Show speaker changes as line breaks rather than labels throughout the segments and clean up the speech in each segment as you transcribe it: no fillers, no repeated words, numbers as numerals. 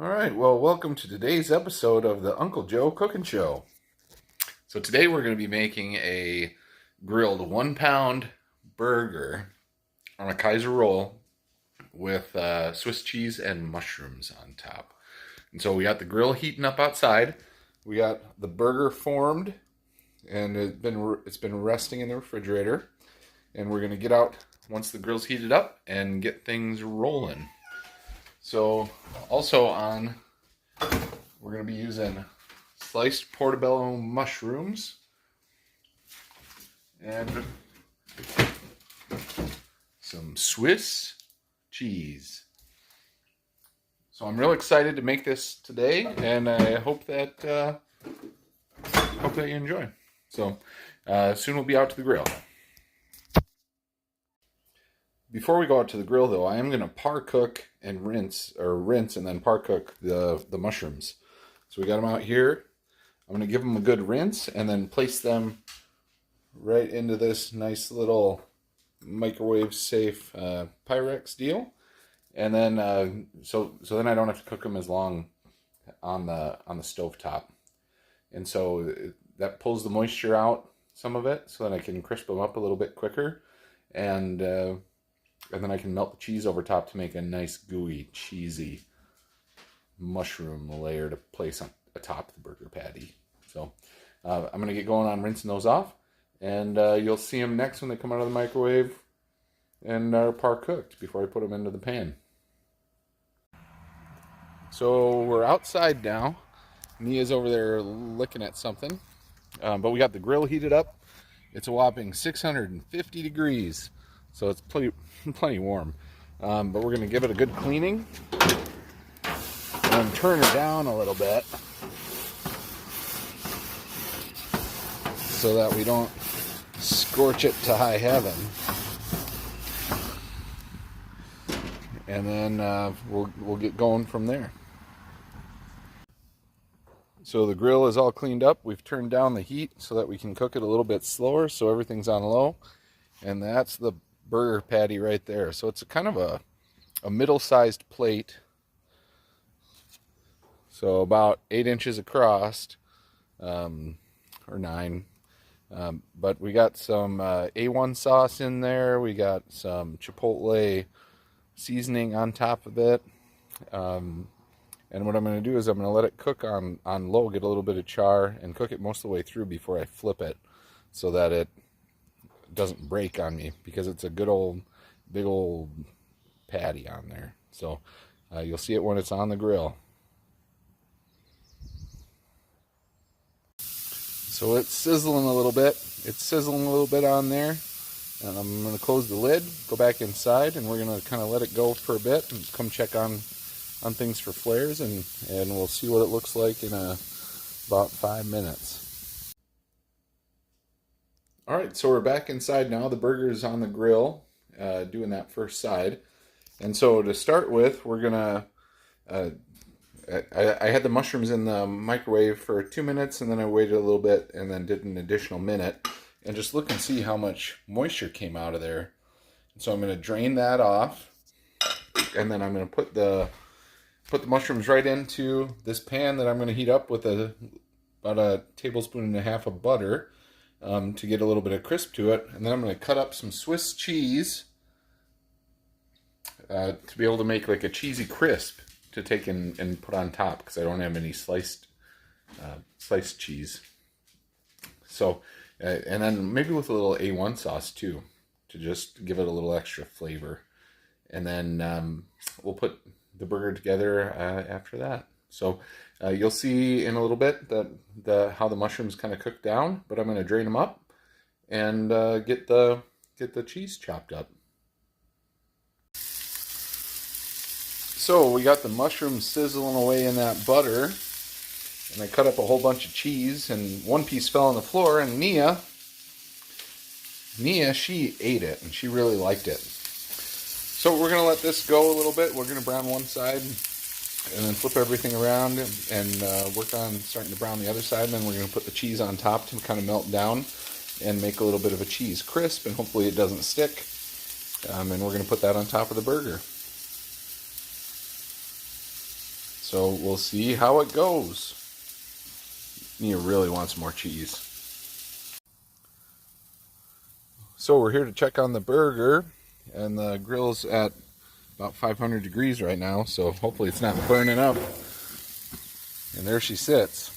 All right, well, welcome to today's episode of the Uncle Joe Cooking Show. So today we're going to be making a grilled 1 pound burger on a Kaiser roll with Swiss cheese and mushrooms on top. And so we got the grill heating up outside. We got the burger formed, and it's been resting in the refrigerator. And we're going to get out once the grill's heated up and get things rolling. So also we're going to be using sliced portobello mushrooms and some Swiss cheese. So I'm real excited to make this today, and I hope that you enjoy. So soon we'll be out to the grill. Before we go out to the grill, though, I am going to par cook and rinse and then par cook the mushrooms. So we got them out here. I'm going to give them a good rinse and then place them right into this nice little microwave safe Pyrex deal. And then so then I don't have to cook them as long on the stove top. And so that pulls the moisture out, some of it, so that I can crisp them up a little bit quicker. And then I can melt the cheese over top to make a nice gooey, cheesy mushroom layer to place on atop the burger patty. So I'm going to get going on rinsing those off, and you'll see them next when they come out of the microwave and are par cooked before I put them into the pan. So we're outside now. Nia's over there looking at something, but we got the grill heated up. It's a whopping 650 degrees. So it's plenty warm, but we're going to give it a good cleaning and turn it down a little bit so that we don't scorch it to high heaven. And then we'll get going from there. So the grill is all cleaned up. We've turned down the heat so that we can cook it a little bit slower, so everything's on low. And that's the burger patty right there. So it's a kind of a middle-sized plate, so about 8 inches across, or 9. But we got some A1 sauce in there. We got some chipotle seasoning on top of it. And what I'm going to do is I'm going to let it cook on low, get a little bit of char, and cook it most of the way through before I flip it, so that it doesn't break on me, because it's a big old patty on there. So you'll see it when it's on the grill. So it's sizzling a little bit. It's sizzling a little bit on there, and I'm going to close the lid, go back inside, and we're going to kind of let it go for a bit and come check on things for flares, and we'll see what it looks like in about 5 minutes. All right, so we're back inside now. The burger is on the grill, doing that first side. And so to start with, we're gonna, I had the mushrooms in the microwave for 2 minutes, and then I waited a little bit and then did an additional minute, and just look and see how much moisture came out of there. And so I'm gonna drain that off, and then I'm gonna put the mushrooms right into this pan that I'm gonna heat up with about a tablespoon and a half of butter. To get a little bit of crisp to it. And then I'm going to cut up some Swiss cheese to be able to make like a cheesy crisp to take and put on top, because I don't have any sliced cheese. So, and then maybe with a little A1 sauce too, to just give it a little extra flavor. And then we'll put the burger together after that. So you'll see in a little bit that how the mushrooms kind of cook down, but I'm going to drain them up and get the cheese chopped up. So we got the mushrooms sizzling away in that butter, and I cut up a whole bunch of cheese, and one piece fell on the floor, and Nia, she ate it, and she really liked it. So we're going to let this go a little bit. We're going to brown one side, and then flip everything around and work on starting to brown the other side. And then we're going to put the cheese on top to kind of melt down and make a little bit of a cheese crisp, and hopefully it doesn't stick. And we're going to put that on top of the burger. So we'll see how it goes. You really want some more cheese. So we're here to check on the burger, and the grill's at about 500 degrees right now, so hopefully it's not burning up. And there she sits.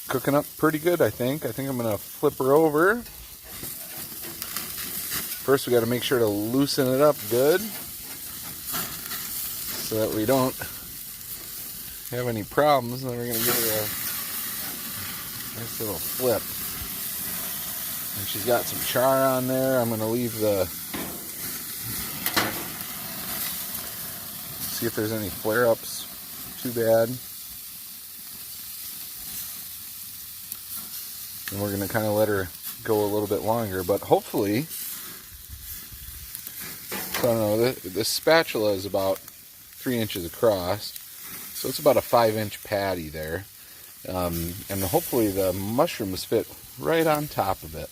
Cooking up pretty good, I think. I think I'm gonna flip her over. First we gotta make sure to loosen it up good so that we don't have any problems. And then we're gonna give her a nice little flip. And she's got some char on there. I'm gonna leave the, see if there's any flare-ups. Too bad. And we're gonna kind of let her go a little bit longer, but hopefully, so I don't know, this spatula is about 3 inches across, so it's about a 5-inch patty there. And hopefully the mushrooms fit right on top of it.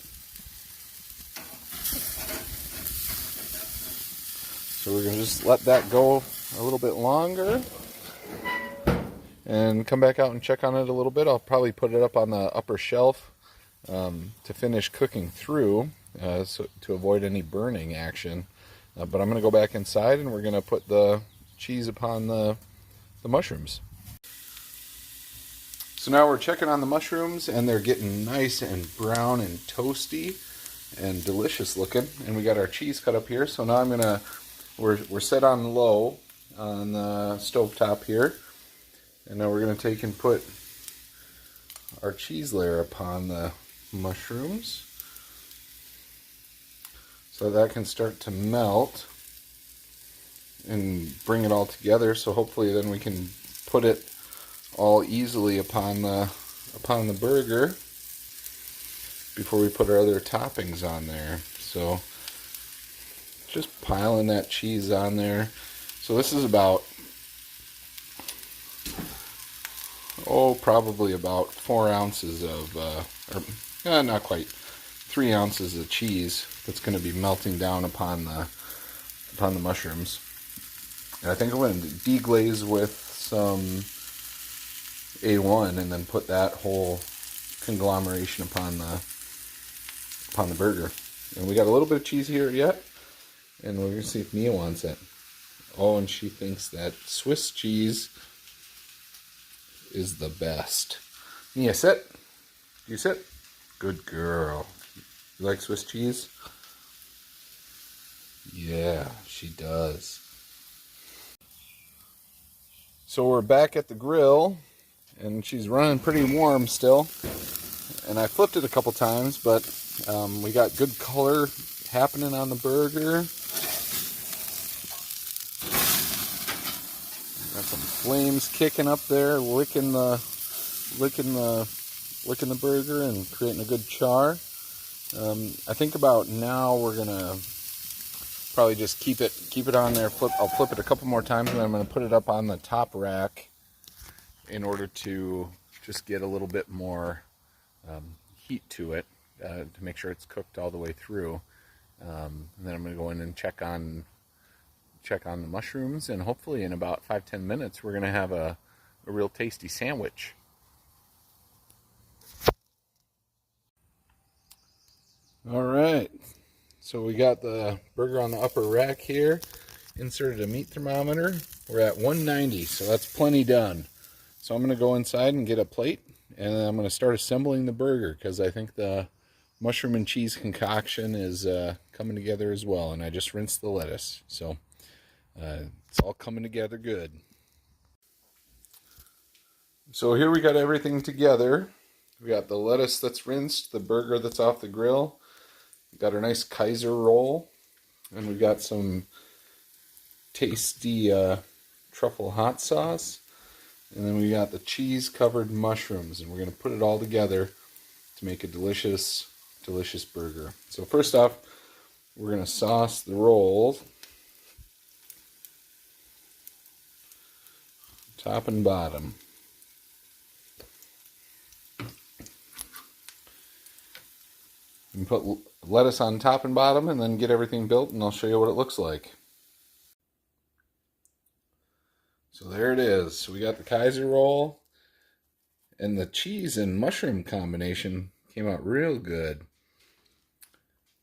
So we're going to just let that go a little bit longer and come back out and check on it a little bit. I'll probably put it up on the upper shelf to finish cooking through, so to avoid any burning action. But I'm going to go back inside and we're going to put the cheese upon the mushrooms. So now we're checking on the mushrooms, and they're getting nice and brown and toasty and delicious looking. And we got our cheese cut up here. So now I'm gonna, we're set on low on the stovetop here, and now we're gonna take and put our cheese layer upon the mushrooms so that can start to melt and bring it all together. So hopefully then we can put it all easily upon the burger before we put our other toppings on there. So just piling that cheese on there. So this is about, probably about 4 ounces of, not quite, 3 ounces of cheese that's going to be melting down upon the mushrooms. And I think I'm going to deglaze with some A1 and then put that whole conglomeration upon the burger. And we got a little bit of cheese here yet, and we're going to see if Mia wants it. Oh, and she thinks that Swiss cheese is the best. Mia, sit. Do you sit? Good girl. You like Swiss cheese? Yeah, she does. So we're back at the grill, and she's running pretty warm still. And I flipped it a couple times, but we got good color happening on the burger. Got some flames kicking up there, licking the burger and creating a good char. I think about now we're gonna probably just keep it on there. I'll flip it a couple more times, and then I'm gonna put it up on the top rack in order to just get a little bit more heat to it, to make sure it's cooked all the way through. And then I'm going to go in and check on the mushrooms, and hopefully in about 5-10 minutes we're going to have a real tasty sandwich. Alright, so we got the burger on the upper rack here, inserted a meat thermometer. We're at 190, so that's plenty done. So I'm going to go inside and get a plate, and I'm going to start assembling the burger, because I think the mushroom and cheese concoction is coming together as well. And I just rinsed the lettuce, so it's all coming together good. So here we got everything together. We got the lettuce that's rinsed, the burger that's off the grill, we got our nice Kaiser roll, and we got some tasty truffle hot sauce. And then we got the cheese covered mushrooms, and we're going to put it all together to make a delicious, delicious burger. So first off, we're going to sauce the rolls, top and bottom. And put lettuce on top and bottom, and then get everything built, and I'll show you what it looks like. So there it is. We got the Kaiser roll, and the cheese and mushroom combination came out real good.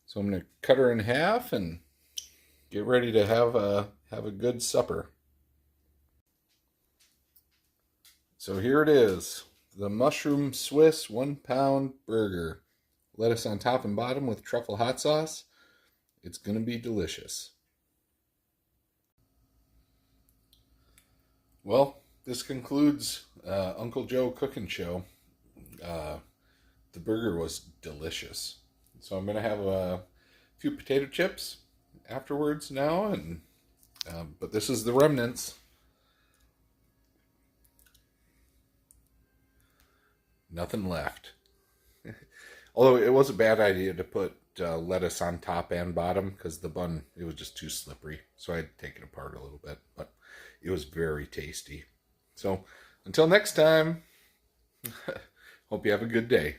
So I'm going to cut her in half and get ready to have a good supper. So here it is, the mushroom Swiss 1-pound burger. Lettuce on top and bottom with truffle hot sauce. It's going to be delicious. Well, this concludes Uncle Joe Cooking Show. The burger was delicious. So I'm going to have a few potato chips afterwards now, and but this is the remnants. Nothing left. Although it was a bad idea to put lettuce on top and bottom because the bun, it was just too slippery. So I had to take it apart a little bit, but it was very tasty. So until next time, hope you have a good day.